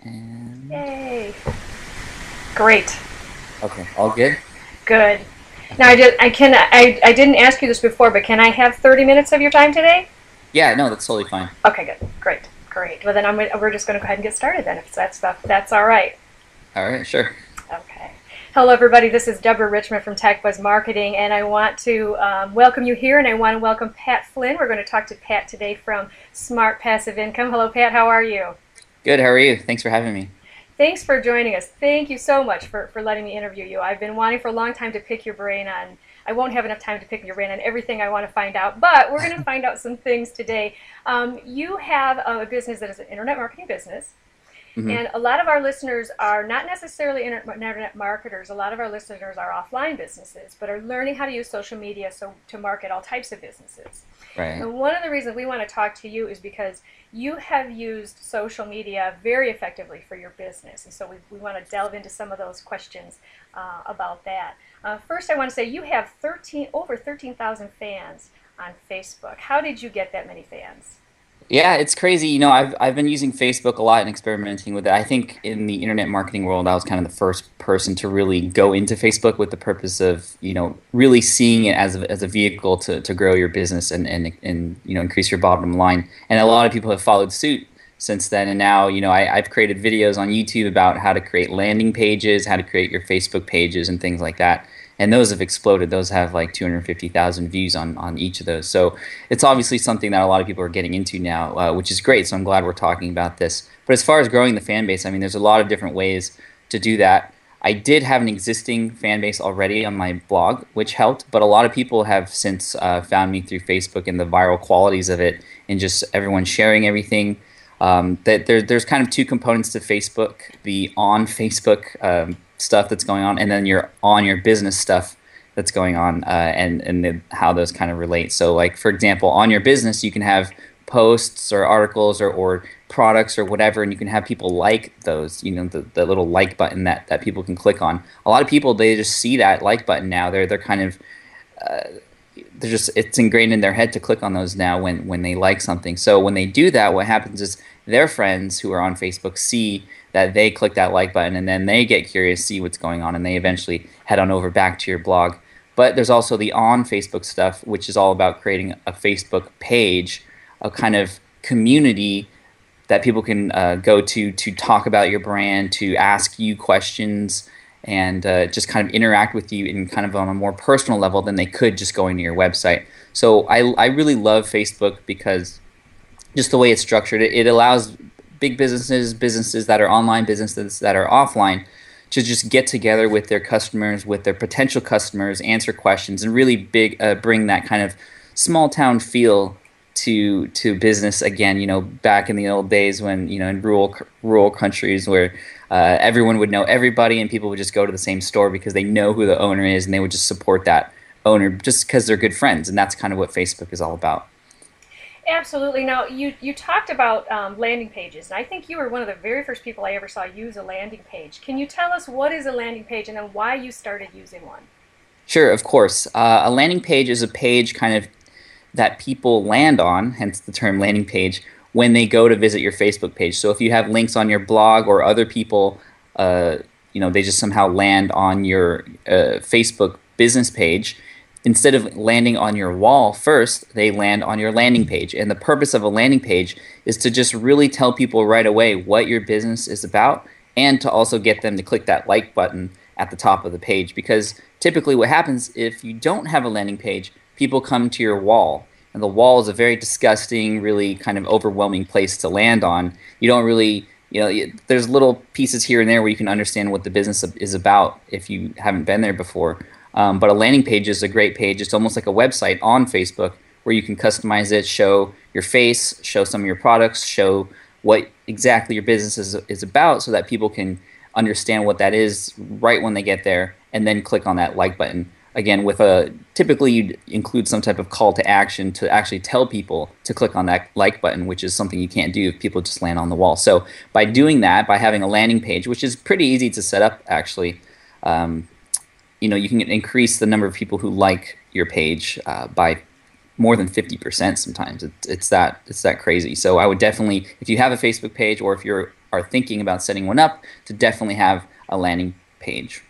And Yay. Great. okay, all good? Good. Now Okay. I didn't ask you this before, but can I have 30 minutes of your time today? Yeah, no, that's totally fine. Okay, good. Great. Great. Well, then we're just going to go ahead and get started then, if that's all right. All right, sure. Okay. Hello, everybody. This is Deborah Richmond from Tech Buzz Marketing, and I want to welcome you here, and I want to welcome Pat Flynn. We're going to talk to Pat today from Smart Passive Income. Hello, Pat. How are you? Good, how are you? Thanks for having me. Thanks for joining us. Thank you so much for letting me interview you. I've been wanting for a long time to pick your brain on. I won't have enough time to pick your brain on everything I want to find out, but we're going to find out some things today. You have a business that is an internet marketing business. Hmm. And a lot of our listeners are not necessarily internet marketers. A lot of our listeners are offline businesses, but are learning how to use social media to market all types of businesses. Right. And one of the reasons we want to talk to you is because you have used social media very effectively for your business. And so we want to delve into some of those questions about that. First, I want to say you have over 13,000 fans on Facebook. How did you get that many fans? Yeah, it's crazy. I've been using Facebook a lot and experimenting with it. I think in the internet marketing world, I was kind of the first person to really go into Facebook with the purpose of, really seeing it as a vehicle to grow your business and increase your bottom line. And a lot of people have followed suit since then. And now, I've created videos on YouTube about how to create landing pages, how to create your Facebook pages and things like that. And those have exploded. Those have like 250,000 views on each of those. So it's obviously something that a lot of people are getting into now, which is great. So I'm glad we're talking about this. But as far as growing the fan base, I mean, there's a lot of different ways to do that. I did have an existing fan base already on my blog, which helped. But a lot of people have since found me through Facebook and the viral qualities of it, and just everyone sharing everything. There's kind of two components to Facebook: the on Facebook stuff that's going on, and then your on your business stuff that's going on, how those kind of relate. So, like for example, on your business, you can have posts or articles or products or whatever, and you can have people like those. The little like button that people can click on. A lot of people, they just see that like button now. They're kind of they're just, it's ingrained in their head to click on those now when they like something. So when they do that, what happens is their friends who are on Facebook see that they click that like button, and then they get curious, see what's going on, and they eventually head on over back to your blog. But there's also the on Facebook stuff, which is all about creating a Facebook page, a kind of community that people can go to talk about your brand, to ask you questions, and just kind of interact with you in kind of on a more personal level than they could just going to your website. So I really love Facebook because just the way it's structured, it allows big businesses that are online, businesses that are offline, to just get together with their customers, with their potential customers, answer questions, and really bring that kind of small town feel to business again. Back in the old days when in rural countries where everyone would know everybody and people would just go to the same store because they know who the owner is, and they would just support that owner just because they're good friends. And that's kind of what Facebook is all about. Absolutely. Now, you talked about landing pages, and I think you were one of the very first people I ever saw use a landing page. Can you tell us what is a landing page and then why you started using one? Sure, of course. A landing page is a page kind of that people land on, hence the term landing page, when they go to visit your Facebook page. So if you have links on your blog, or other people, they just somehow land on your Facebook business page, instead of landing on your wall first, they land on your landing page. And the purpose of a landing page is to just really tell people right away what your business is about, and to also get them to click that like button at the top of the page. Because typically what happens if you don't have a landing page, people come to your wall. And the wall is a very disgusting, really kind of overwhelming place to land on. You don't really, there's little pieces here and there where you can understand what the business is about if you haven't been there before. But a landing page is a great page. It's almost like a website on Facebook where you can customize it, show your face, show some of your products, show what exactly your business is about, so that people can understand what that is right when they get there, and then click on that like button. Again, typically you'd include some type of call to action to actually tell people to click on that like button, which is something you can't do if people just land on the wall. So by doing that, by having a landing page, which is pretty easy to set up actually, you can increase the number of people who like your page by more than 50% sometimes. It's that crazy. So I would definitely, if you have a Facebook page or if you are thinking about setting one up, to definitely have a landing page.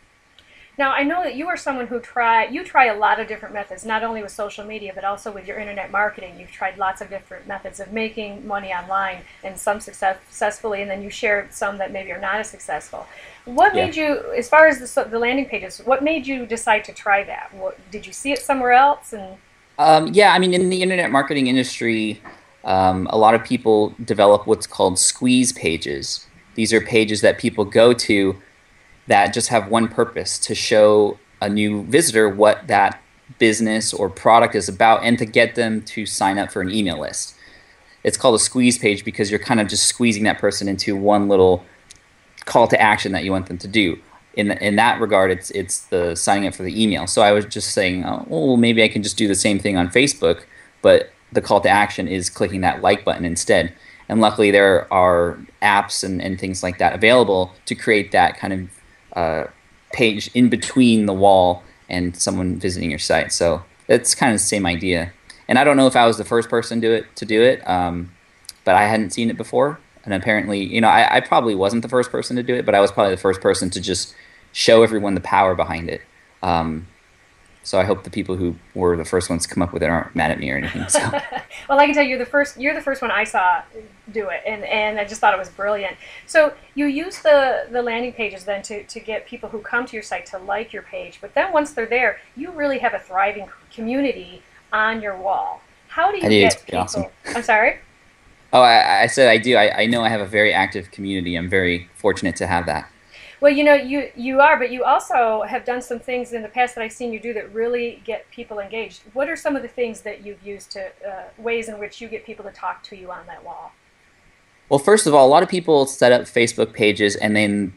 Now, I know that you are someone who you try a lot of different methods, not only with social media, but also with your internet marketing. You've tried lots of different methods of making money online, and some successfully, and then you shared some that maybe are not as successful. What Yeah. made you, as far as the landing pages, what made you decide to try that? Did you see it somewhere else? And Yeah, I mean, in the internet marketing industry, a lot of people develop what's called squeeze pages. These are pages that people go to that just have one purpose: to show a new visitor what that business or product is about and to get them to sign up for an email list. It's called a squeeze page because you're kind of just squeezing that person into one little call to action that you want them to do. In that regard, it's the signing up for the email. So I was just saying, oh, well, maybe I can just do the same thing on Facebook, but the call to action is clicking that like button instead. And luckily, there are apps and things like that available to create that kind of page in between the wall and someone visiting your site. So it's kind of the same idea. And I don't know if I was the first person to do it, but I hadn't seen it before. And apparently, I probably wasn't the first person to do it, but I was probably the first person to just show everyone the power behind it. So I hope the people who were the first ones to come up with it aren't mad at me or anything. So well, I can tell you, you're the first one I saw do it, and I just thought it was brilliant. So you use the landing pages then to get people who come to your site to like your page, but then once they're there, you really have a thriving community on your wall. How do I you do. It's get pretty awesome. people? I'm sorry. Oh, I said I do. I know I have a very active community. I'm very fortunate to have that. Well, you are, but you also have done some things in the past that I've seen you do that really get people engaged. What are some of the things that you've used to ways in which you get people to talk to you on that wall? Well, first of all, a lot of people set up Facebook pages and then,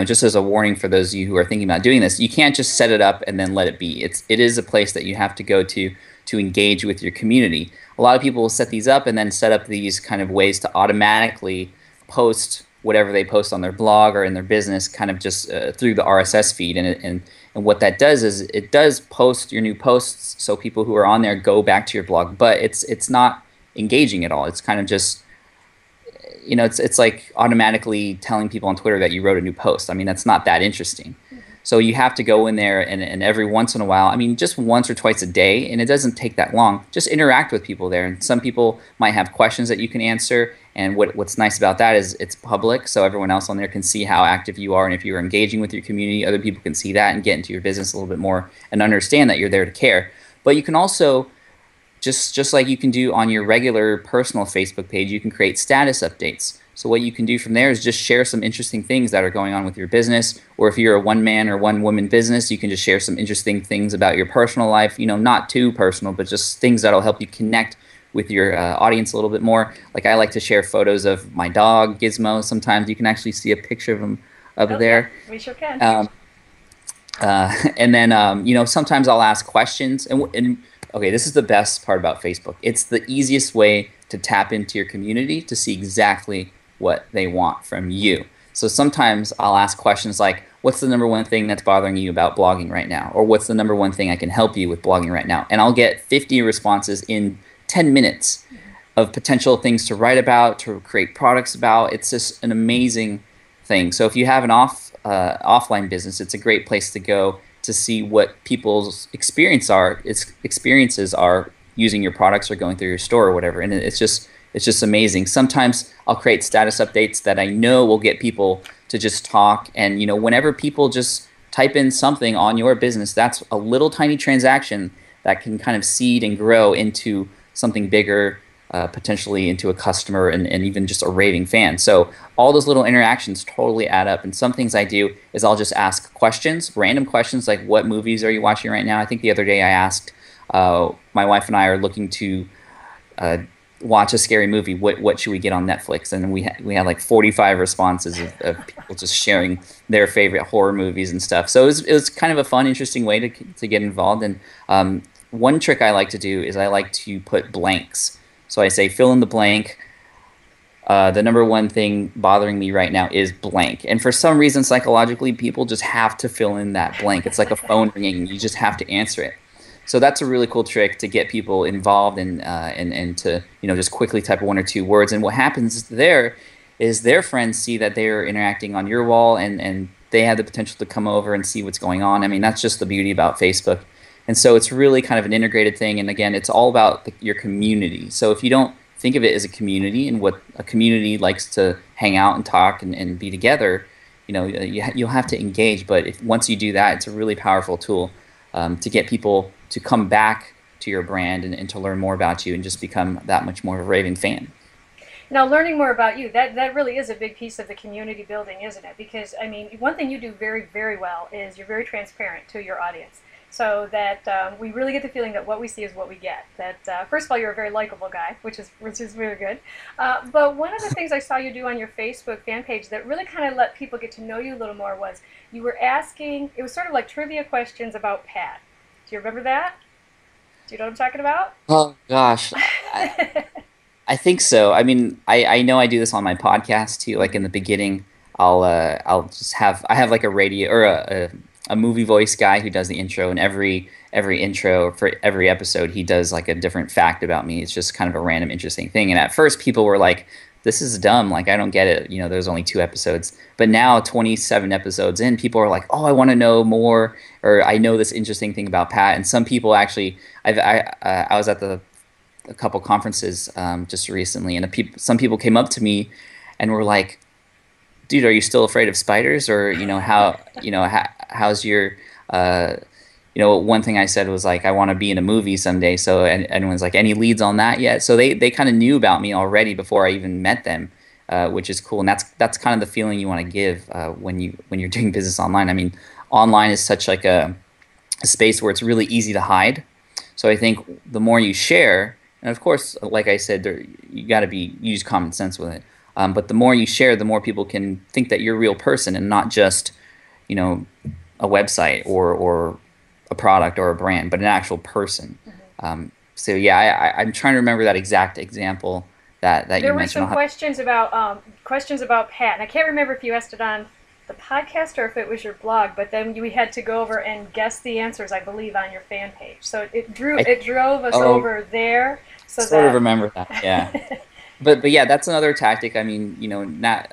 just as a warning for those of you who are thinking about doing this, you can't just set it up and then let it be. It is a place that you have to go to engage with your community. A lot of people will set these up and then set up these kind of ways to automatically post whatever they post on their blog or in their business, kind of just through the RSS feed. And what that does is it does post your new posts, so people who are on there go back to your blog, but it's not engaging at all. It's kind of just it's like automatically telling people on Twitter that you wrote a new post. I mean, that's not that interesting. So you have to go in there and every once in a while, I mean, just once or twice a day, and it doesn't take that long, just interact with people there. And some people might have questions that you can answer. And what's nice about that is it's public, so everyone else on there can see how active you are. And if you're engaging with your community, other people can see that and get into your business a little bit more and understand that you're there to care. But you can also, just like you can do on your regular personal Facebook page, you can create status updates. So what you can do from there is just share some interesting things that are going on with your business. Or if you're a one-man or one-woman business, you can just share some interesting things about your personal life. Not too personal, but just things that'll help you connect with your audience a little bit more. Like I like to share photos of my dog, Gizmo. Sometimes you can actually see a picture of him up Okay, there. we sure can. And then, sometimes I'll ask questions. And okay, this is the best part about Facebook. It's the easiest way to tap into your community to see exactly what they want from you. So sometimes I'll ask questions like, what's the number one thing that's bothering you about blogging right now? Or what's the number one thing I can help you with blogging right now? And I'll get 50 responses in 10 minutes of potential things to write about, to create products about. It's just an amazing thing. So if you have an offline business, it's a great place to go to see what people's experiences are using your products or going through your store or whatever. And it's just amazing. Sometimes I'll create status updates that I know will get people to just talk. And whenever people just type in something on your business, that's a little tiny transaction that can kind of seed and grow into something bigger, potentially into a customer and even just a raving fan. So all those little interactions totally add up. And some things I do is I'll just ask questions, random questions like, what movies are you watching right now? I think the other day I asked, my wife and I are looking to watch a scary movie. What should we get on Netflix? And we had like 45 responses of people just sharing their favorite horror movies and stuff. So it was kind of a fun, interesting way to get involved. And one trick I like to do is I like to put blanks. So I say, fill in the blank. The number one thing bothering me right now is blank. And for some reason, psychologically, people just have to fill in that blank. It's like a phone ringing. You just have to answer it. So that's a really cool trick to get people involved and to just quickly type one or two words. And what happens there is their friends see that they are interacting on your wall, and they have the potential to come over and see what's going on. I mean, that's just the beauty about Facebook. And so it's really kind of an integrated thing. And again, it's all about your community. So if you don't think of it as a community and what a community likes to hang out and talk and be together, you'll have to engage. But once you do that, it's a really powerful tool to get people to come back to your brand and to learn more about you and just become that much more of a raving fan. Now, learning more about you, that really is a big piece of the community building, isn't it? Because, I mean, one thing you do very, very well is you're very transparent to your audience. So that we really get the feeling that what we see is what we get. That first of all, you're a very likable guy, which is very good. But one of the things I saw you do on your Facebook fan page that really kind of let people get to know you a little more was you were asking. It was sort of like trivia questions about Pat. Do you remember that? Do you know what I'm talking about? Oh gosh, I think so. I mean, I know I do this on my podcast too. Like in the beginning, I'll just I have like a radio or a movie voice guy who does the intro, and every intro for every episode he does like a different fact about me. It's just kind of a random interesting thing. And at first people were like, "This is dumb. Like I don't get it. There's only 2 episodes." But now 27 episodes in, people are like, "Oh, I want to know more," or "I know this interesting thing about Pat." And some people actually, I was at a couple conferences just recently, and some people came up to me and were like, "Dude, are you still afraid of spiders?" Or how's your one thing I said was like, "I want to be in a movie someday." So and everyone's like, "Any leads on that yet?" So they kind of knew about me already before I even met them, which is cool. And that's kind of the feeling you want to give when you're doing business online. I mean, online is such like a space where it's really easy to hide. So I think the more you share, and of course, like I said, you got to use common sense with it. But the more you share, the more people can think that you're a real person and not just, a website or a product or a brand, but an actual person. So yeah, I'm trying to remember that exact example that you There were mentioned. some questions about Pat, and I can't remember if you asked it on the podcast or if it was your blog. But then we had to go over and guess the answers, I believe, on your fan page. So it drove us over there. So sort of remember that, yeah. But yeah, that's another tactic. I mean, not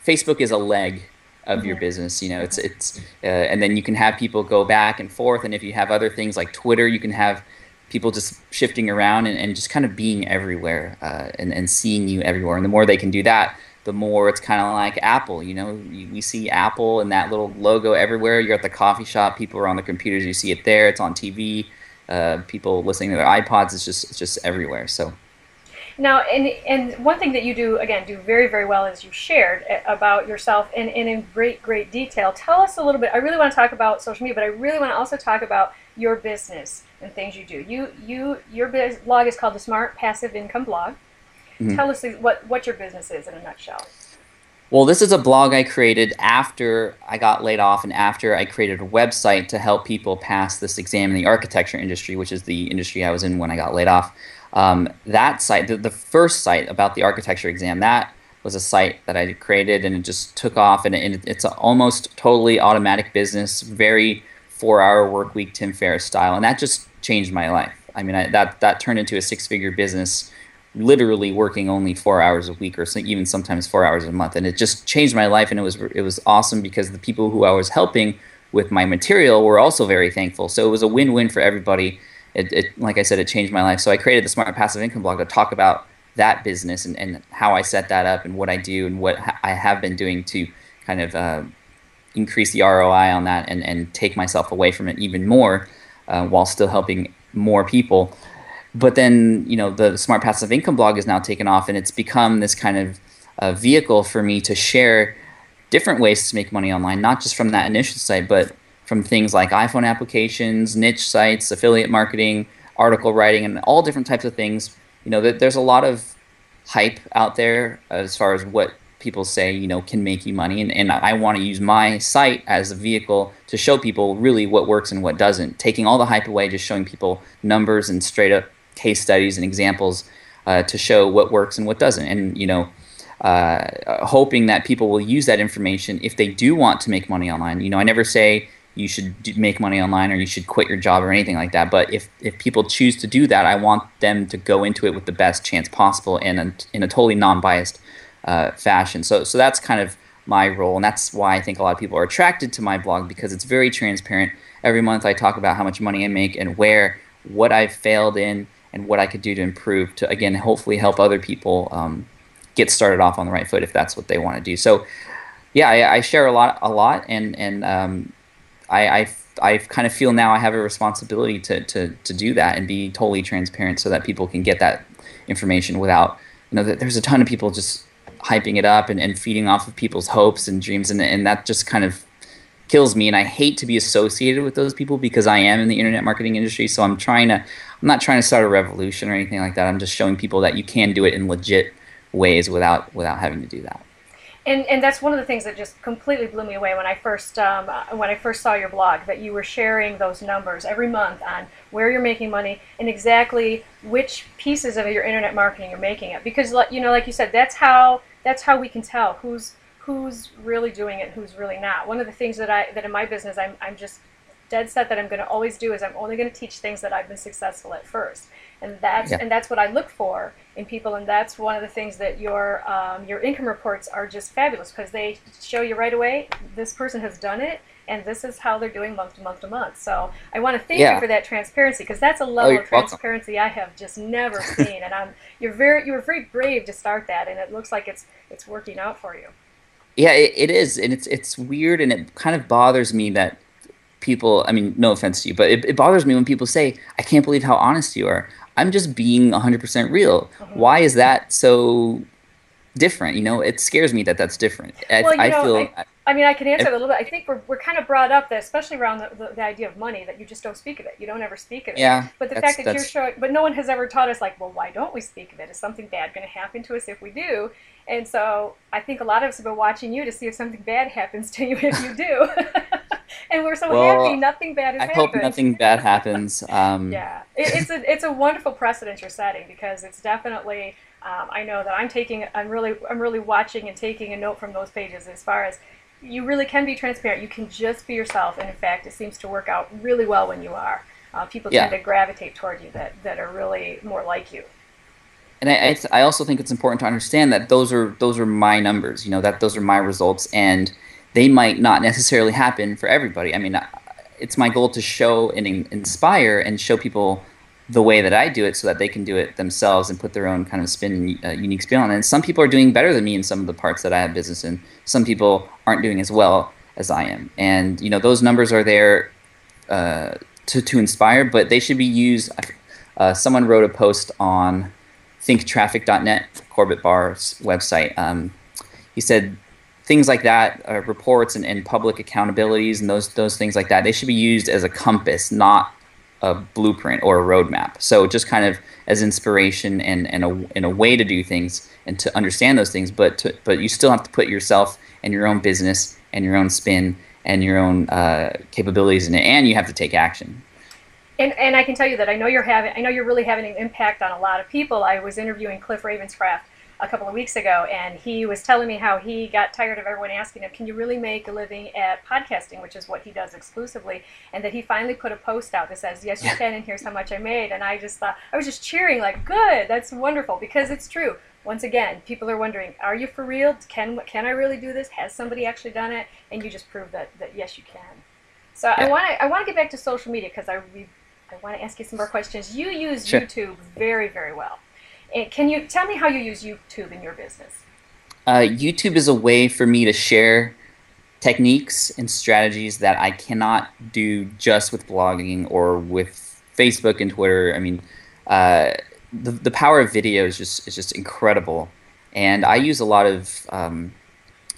Facebook is a leg of your business. And then you can have people go back and forth. And if you have other things like Twitter, you can have people just shifting around and just kind of being everywhere and seeing you everywhere. And the more they can do that, the more it's kind of like Apple. We see Apple and that little logo everywhere. You're at the coffee shop, people are on their computers, you see it there. It's on TV. People listening to their iPods. It's just everywhere. So. Now, and one thing that you do very, very well is you shared about yourself and in great, great detail. Tell us a little bit. I really want to talk about social media, but I really want to also talk about your business and things you do. Your blog is called the Smart Passive Income Blog. Mm-hmm. Tell us what your business is in a nutshell. Well, this is a blog I created after I got laid off and after I created a website to help people pass this exam in the architecture industry, which is the industry I was in when I got laid off. That site, the first site about the architecture exam, that was a site that I created, and it just took off, and it's an almost totally automatic business, very 4-hour work week, Tim Ferriss style, and that just changed my life. I mean, that turned into a 6-figure business, literally working only 4 hours a week, or even sometimes 4 hours a month, and it just changed my life, and it was awesome because the people who I was helping with my material were also very thankful. So it was a win-win for everybody. Like I said, it changed my life. So I created the Smart Passive Income blog to talk about that business and how I set that up and what I do and what I have been doing to kind of increase the ROI on that and take myself away from it even more while still helping more people. But then, the Smart Passive Income blog is now taken off, and it's become this kind of vehicle for me to share different ways to make money online, not just from that initial site, but from things like iPhone applications, niche sites, affiliate marketing, article writing, and all different types of things. There's a lot of hype out there as far as what people say, can make you money. And I want to use my site as a vehicle to show people really what works and what doesn't. Taking all the hype away, just showing people numbers and straight up case studies and examples to show what works and what doesn't. And, hoping that people will use that information if they do want to make money online. I never say, you should make money online or you should quit your job or anything like that. But if people choose to do that, I want them to go into it with the best chance possible and in a totally non-biased fashion. So that's kind of my role, and that's why I think a lot of people are attracted to my blog because it's very transparent. Every month I talk about how much money I make and what I've failed in, and what I could do to improve to again hopefully help other people get started off on the right foot if that's what they want to do. So yeah, I share a lot, and I kind of feel now I have a responsibility to do that and be totally transparent so that people can get that information without, there's a ton of people just hyping it up and feeding off of people's hopes and dreams, and that just kind of kills me. And I hate to be associated with those people because I am in the internet marketing industry. So I'm not trying to start a revolution or anything like that. I'm just showing people that you can do it in legit ways without having to do that. And that's one of the things that just completely blew me away when I first saw your blog, that you were sharing those numbers every month on where you're making money and exactly which pieces of your internet marketing you're making it. Because like you said, that's how we can tell who's really doing it, who's really not. One of the things that in my business I'm just dead set that I'm going to always do is I'm only going to teach things that I've been successful at first, and that's what I look for in people, and that's one of the things that your income reports are just fabulous because they show you right away this person has done it and this is how they're doing month to month to month. So I want to thank you for that transparency because that's a level of transparency welcome. I have just never seen, and you were very brave to start that, and it looks like it's working out for you. Yeah, it is, and it's weird, and it kind of bothers me that people, I mean, no offense to you, but it bothers me when people say, I can't believe how honest you are. I'm just being 100% real. Why is that so different? It scares me that that's different. Well, I feel. I mean, I can answer that a little bit. I think we're kind of brought up that, especially around the idea of money, that you just don't speak of it. You don't ever speak of it. Yeah, but the fact that you're showing, but no one has ever taught us, like, well, why don't we speak of it? Is something bad going to happen to us if we do? And so I think a lot of us have been watching you to see if something bad happens to you if you do. And we're so happy nothing bad has happened. I hope nothing bad happens. Yeah, it's a wonderful precedent you're setting because it's definitely. I know that I'm really watching and taking a note from those pages as far as you really can be transparent. You can just be yourself, and in fact, it seems to work out really well when you are. People tend to gravitate toward you that are really more like you. And I also think it's important to understand that those are my numbers. That those are my results, and they might not necessarily happen for everybody. I mean, it's my goal to show and inspire and show people the way that I do it so that they can do it themselves and put their own kind of unique spin on it. And some people are doing better than me in some of the parts that I have business in. Some people aren't doing as well as I am. And, those numbers are there to inspire, but they should be used. Someone wrote a post on thinktraffic.net, Corbett Barr's website. He said things like that, reports and public accountabilities and those things like that, they should be used as a compass, not a blueprint or a roadmap. So just kind of as inspiration and a way to do things and to understand those things, but you still have to put yourself and your own business and your own spin and your own capabilities in it, and you have to take action. And I can tell you that I know you're really having an impact on a lot of people. I was interviewing Cliff Ravenscraft a couple of weeks ago, and he was telling me how he got tired of everyone asking him, can you really make a living at podcasting, which is what he does exclusively, and that he finally put a post out that says, yes, you can, and here's how much I made. And I just thought, I was just cheering like, good, that's wonderful, because it's true. Once again, people are wondering, are you for real? Can I really do this? Has somebody actually done it? And you just proved that yes, you can. So yeah. I want to get back to social media because I want to ask you some more questions. You use YouTube very, very well. And can you tell me how you use YouTube in your business? YouTube is a way for me to share techniques and strategies that I cannot do just with blogging or with Facebook and Twitter. I mean, the power of video is just incredible, and I use a lot of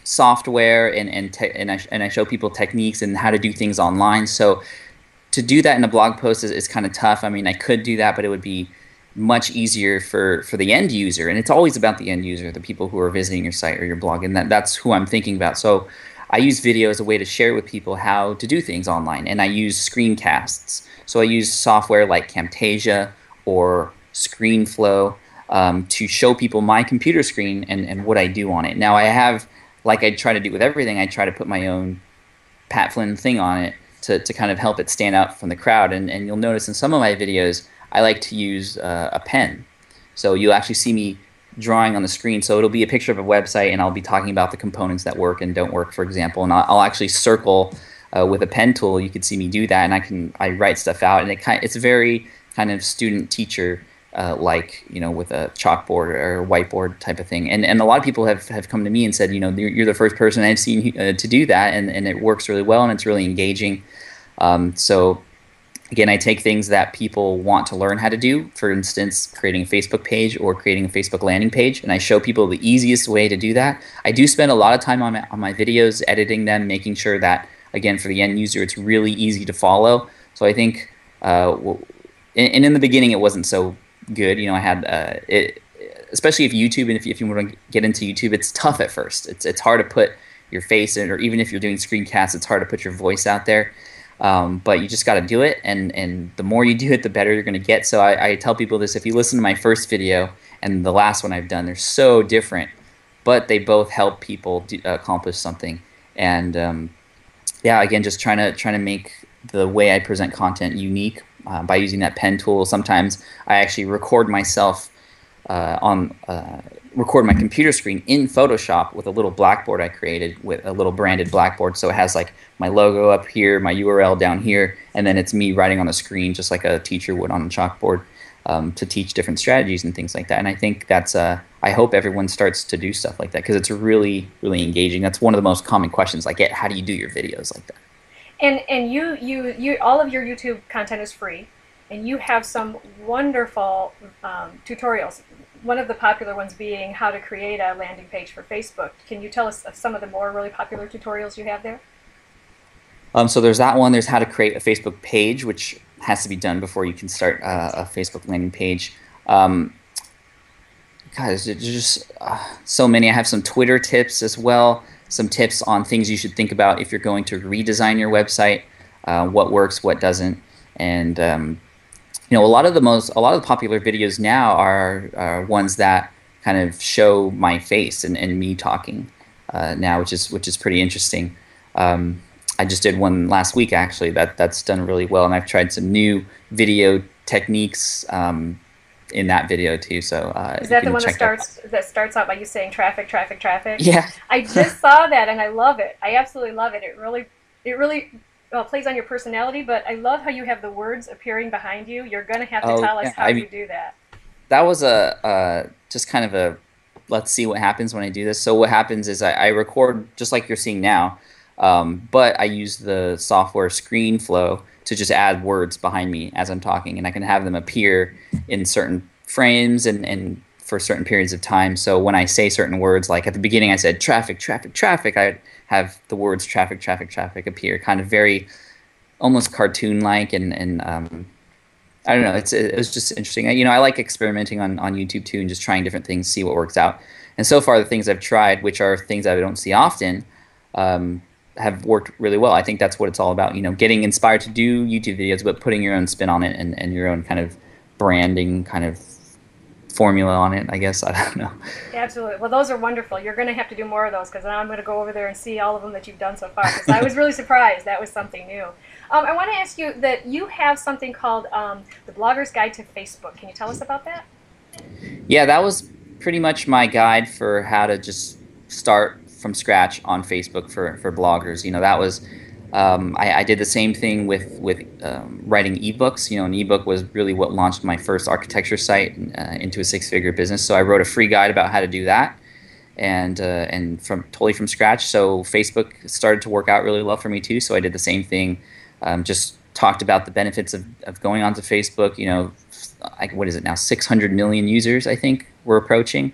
software and I show people techniques and how to do things online. So to do that in a blog post is kind of tough. I mean, I could do that, but it would be much easier for the end user, and it's always about the end user, the people who are visiting your site or your blog, and that's who I'm thinking about. So I use video as a way to share with people how to do things online, and I use screencasts. So I use software like Camtasia or ScreenFlow to show people my computer screen and what I do on it. Now I have, like I try to do with everything, I try to put my own Pat Flynn thing on it, to kind of help it stand out from the crowd. And you'll notice in some of my videos, I like to use a pen. So you'll actually see me drawing on the screen. So it'll be a picture of a website, and I'll be talking about the components that work and don't work, for example. And I'll actually circle with a pen tool. You could see me do that, and I write stuff out, and it's very kind of student teacher. Like with a chalkboard or a whiteboard type of thing, and a lot of people have come to me and said, you're the first person I've seen to do that, and it works really well, and it's really engaging. So again, I take things that people want to learn how to do, for instance, creating a Facebook page or creating a Facebook landing page, and I show people the easiest way to do that. I do spend a lot of time on my videos, editing them, making sure that, again, for the end user, it's really easy to follow. So I think, and in the beginning, it wasn't so good. I had it, especially if YouTube, and if you want to get into YouTube, it's tough at first. It's hard to put your face in, or even if you're doing screencasts, it's hard to put your voice out there. But you just got to do it, and the more you do it, the better you're going to get. So I tell people this: if you listen to my first video and the last one I've done, they're so different, but they both help people accomplish something. And yeah, again, just trying to make the way I present content unique. By using that pen tool. Sometimes I actually record myself record my computer screen in Photoshop with a little blackboard I created, with a little branded blackboard. So it has like my logo up here, my URL down here, and then it's me writing on the screen just like a teacher would on a chalkboard to teach different strategies and things like that. And I think that's I hope everyone starts to do stuff like that, because it's really, really engaging. That's one of the most common questions I get: how do you do your videos like that? And you all of your YouTube content is free, and you have some wonderful tutorials. One of the popular ones being how to create a landing page for Facebook. Can you tell us some of the more really popular tutorials you have there? So there's that one. There's how to create a Facebook page, which has to be done before you can start a Facebook landing page. Guys, there's just so many. I have some Twitter tips as well. Some tips on things you should think about if you're going to redesign your website, what works, what doesn't, and a lot of the popular videos now are ones that kind of show my face and me talking now, which is pretty interesting. I just did one last week actually that's done really well, and I've tried some new video techniques in that video too. So is you that the can one check that starts out by you saying traffic, traffic, traffic? Yeah. I just saw that and I love it. I absolutely love it. It really plays on your personality, but I love how you have the words appearing behind you. You're going to have to Oh tell us yeah. how you do that. That was a just kind of a let's see what happens when I do this. So what happens is I record just like you're seeing now, but I use the software ScreenFlow to just add words behind me as I'm talking, and I can have them appear in certain frames and for certain periods of time. So when I say certain words, like at the beginning I said traffic, traffic, traffic, I have the words traffic, traffic, traffic appear, kind of very almost cartoon-like, and I don't know. It was just interesting. I like experimenting on YouTube too, and just trying different things, see what works out. And so far, the things I've tried, which are things I don't see often, have worked really well. I think that's what it's all about. Getting inspired to do YouTube videos, but putting your own spin on it and your own kind of branding, kind of formula on it, I guess. I don't know. Absolutely. Well, those are wonderful. You're going to have to do more of those, because now I'm going to go over there and see all of them that you've done so far, because I was really surprised. That was something new. I want to ask you that you have something called the Blogger's Guide to Facebook. Can you tell us about that? Yeah, that was pretty much my guide for how to just start from scratch on Facebook for bloggers. That was I did the same thing with writing ebooks. An ebook was really what launched my first architecture site into a six-figure business. So I wrote a free guide about how to do that, and totally from scratch. So Facebook started to work out really well for me too. So I did the same thing. Just talked about the benefits of going onto Facebook. What is it now? 600 million users, I think, we're approaching.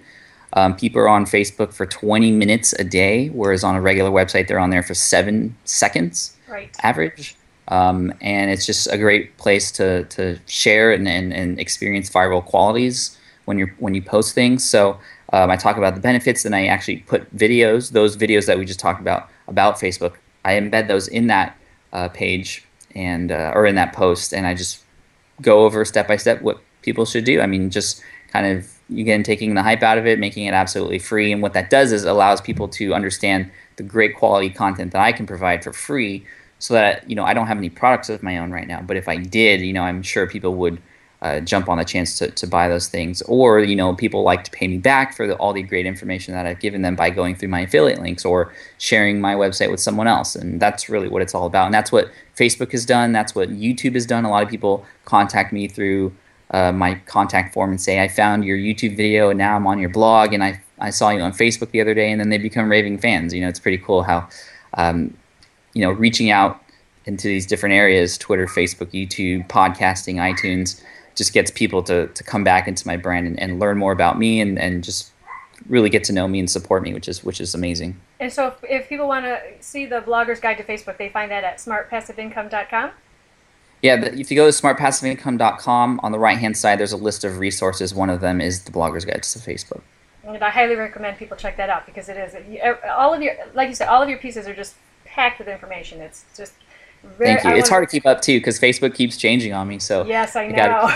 People are on Facebook for 20 minutes a day, whereas on a regular website they're on there for 7 seconds Right. average. And it's just a great place to share and experience viral qualities when you post things. So I talk about the benefits, and I actually put videos, those videos that we just talked about Facebook. I embed those in that page and or in that post, and I just go over step by step what people should do. I mean, just kind of, again, taking the hype out of it, making it absolutely free. And what that does is allows people to understand the great quality content that I can provide for free, so that I don't have any products of my own right now. But if I did, I'm sure people would jump on the chance to buy those things. Or people like to pay me back for all the great information that I've given them by going through my affiliate links or sharing my website with someone else. And that's really what it's all about. And that's what Facebook has done. That's what YouTube has done. A lot of people contact me through my contact form and say, I found your YouTube video and now I'm on your blog, and I saw you on Facebook the other day, and then they become raving fans. It's pretty cool how reaching out into these different areas, Twitter, Facebook, YouTube, podcasting, iTunes, just gets people to come back into my brand and learn more about me and just really get to know me and support me, which is amazing. And so if people want to see the Blogger's Guide to Facebook, they find that at smartpassiveincome.com? Yeah, if you go to smartpassiveincome.com, on the right-hand side, there's a list of resources. One of them is the Blogger's Guide to Facebook. And I highly recommend people check that out, because it is all of your, like you said, all of your pieces are just packed with information. It's just very. Thank you. It's hard to keep up too, because Facebook keeps changing on me. So yes, I know.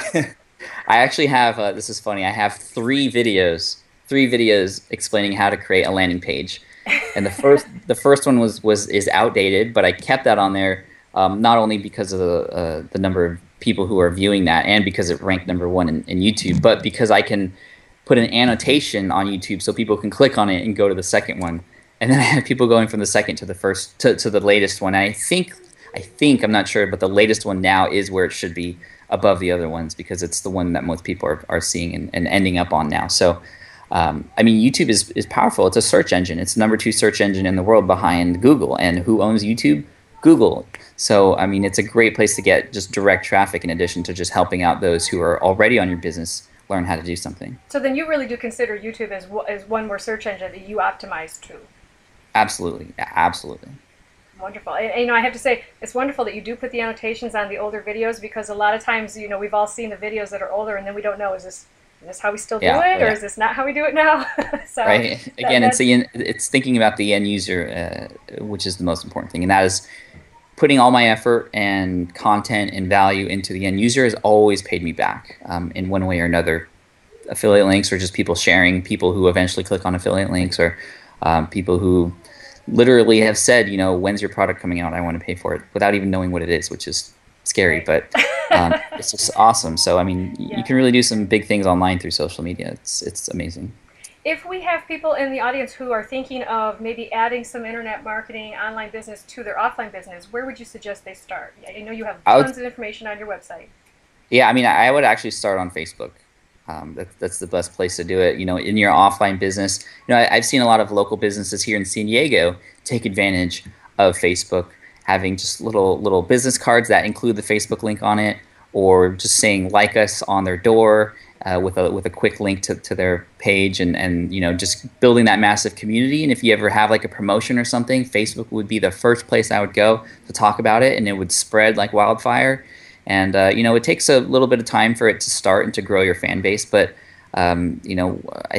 I actually have. This is funny. I have three videos explaining how to create a landing page, and the first one is outdated, but I kept that on there not only because of the number of people who are viewing that, and because it ranked #1 in YouTube, but because I can put an annotation on YouTube so people can click on it and go to the second one. And then I have people going from the second to the first to the latest one. I think I'm not sure, but the latest one now is where it should be, above the other ones, because it's the one that most people are seeing and ending up on now. So YouTube is powerful. It's a search engine. It's the #2 search engine in the world behind Google. And who owns YouTube? Google. So it's a great place to get just direct traffic, in addition to just helping out those who are already on your business learn how to do something. So then you really do consider YouTube as one more search engine that you optimize to? Absolutely. Absolutely. Wonderful. And I have to say, it's wonderful that you do put the annotations on the older videos, because a lot of times, we've all seen the videos that are older, and then we don't know, is this how we still do it, or is this not how we do it now? So right. Again, it's thinking about the end user, which is the most important thing, and that is putting all my effort and content and value into the end user has always paid me back in one way or another. Affiliate links, or just people sharing, people who eventually click on affiliate links, or people who literally have said, when's your product coming out? I want to pay for it, without even knowing what it is, which is scary, but it's just awesome. So, you can really do some big things online through social media. It's amazing. If we have people in the audience who are thinking of maybe adding some internet marketing, online business to their offline business, where would you suggest they start? I know you have tons of information on your website. Yeah, I would actually start on Facebook. That's the best place to do it. In your offline business, I've seen a lot of local businesses here in San Diego take advantage of Facebook, having just little business cards that include the Facebook link on it, or just saying like us on their door with a quick link to their page, and just building that massive community. And if you ever have like a promotion or something, Facebook would be the first place I would go to talk about it, and it would spread like wildfire. And it takes a little bit of time for it to start and to grow your fan base, but I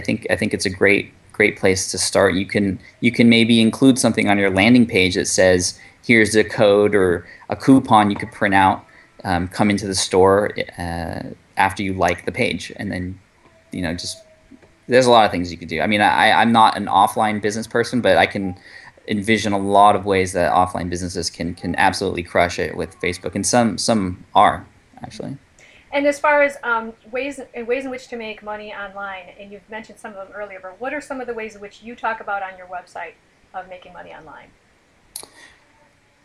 think it's a great place to start. You can maybe include something on your landing page that says, here's a code or a coupon you could print out, come into the store after you like the page, and then just there's a lot of things you could do. I'm not an offline business person, but I can envision a lot of ways that offline businesses can absolutely crush it with Facebook, and some are actually. And as far as ways in which to make money online, and you've mentioned some of them earlier, but what are some of the ways in which you talk about on your website of making money online?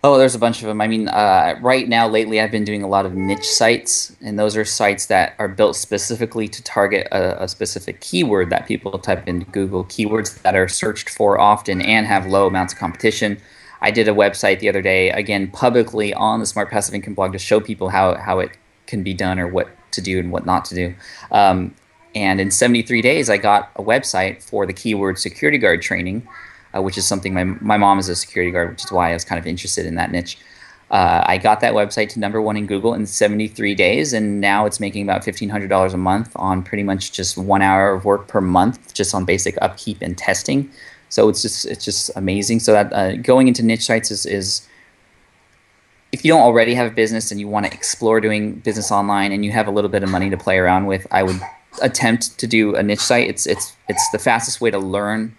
Oh, there's a bunch of them. Right now, lately, I've been doing a lot of niche sites, and those are sites that are built specifically to target a specific keyword that people type into Google, keywords that are searched for often and have low amounts of competition. I did a website the other day, again, publicly on the Smart Passive Income blog, to show people how it can be done, or what to do and what not to do. And in 73 days, I got a website for the keyword security guard training, which is something my mom is a security guard, which is why I was kind of interested in that niche. I got that website to #1 in Google in 73 days, and now it's making about $1,500 a month on pretty much just 1 hour of work per month, just on basic upkeep and testing. So it's just amazing. So that going into niche sites is if you don't already have a business and you want to explore doing business online, and you have a little bit of money to play around with, I would attempt to do a niche site. It's the fastest way to learn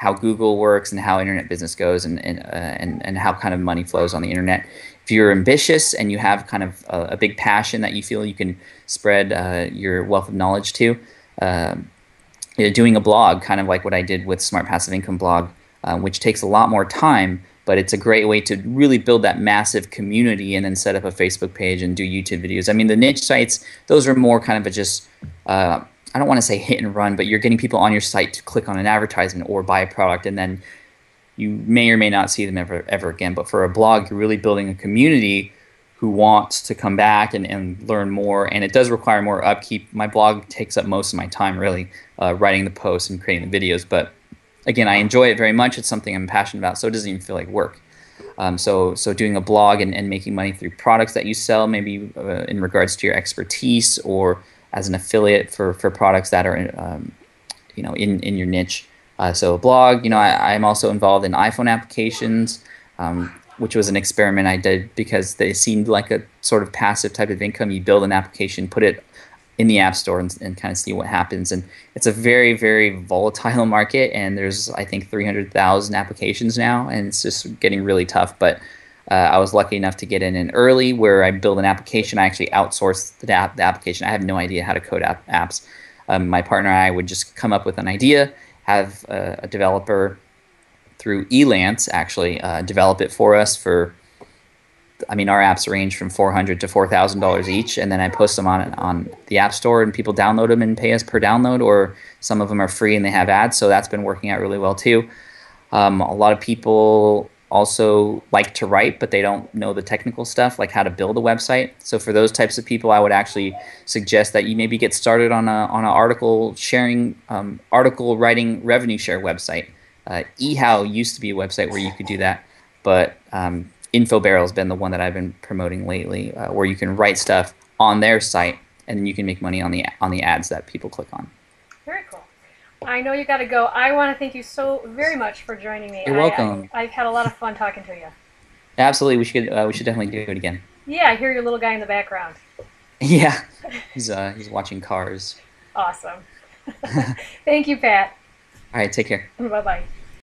how Google works and how internet business goes, and how kind of money flows on the internet. If you're ambitious and you have kind of a big passion that you feel you can spread your wealth of knowledge to, uh, doing a blog, kind of like what I did with Smart Passive Income blog, which takes a lot more time, but it's a great way to really build that massive community and then set up a Facebook page and do YouTube videos. I mean, the niche sites, those are more kind of a just, I don't want to say hit and run, but you're getting people on your site to click on an advertisement or buy a product, and then you may or may not see them ever again. But for a blog, you're really building a community who wants to come back and learn more, and it does require more upkeep. My blog takes up most of my time, really, writing the posts and creating the videos. But again, I enjoy it very much. It's something I'm passionate about, so it doesn't even feel like work. So doing a blog and making money through products that you sell, maybe in regards to your expertise, or as an affiliate for products that are in your niche. So a blog, I'm also involved in iPhone applications, which was an experiment I did because they seemed like a sort of passive type of income. You build an application, put it in the App Store, and kind of see what happens. And it's a very, very volatile market, and there's, I think, 300,000 applications now, and it's just getting really tough. But I was lucky enough to get in early, where I build an application. I actually outsourced the application. I have no idea how to code apps. My partner and I would just come up with an idea, have a developer through Elance actually develop it for us for, I mean, our apps range from $400 to $4,000 each, and then I post them on the App Store, and people download them and pay us per download, or some of them are free and they have ads, so that's been working out really well too. A lot of people also like to write, but they don't know the technical stuff, like how to build a website. So for those types of people, I would actually suggest that you maybe get started on an article sharing, article writing revenue share website. eHow used to be a website where you could do that, but InfoBarrel has been the one that I've been promoting lately, where you can write stuff on their site, and then you can make money on the ads that people click on. Very cool. I know you got to go. I want to thank you so very much for joining me. You're welcome. I've had a lot of fun talking to you. Absolutely, we should definitely do it again. Yeah, I hear your little guy in the background. Yeah, he's watching cars. Awesome. Thank you, Pat. All right, take care. Bye-bye.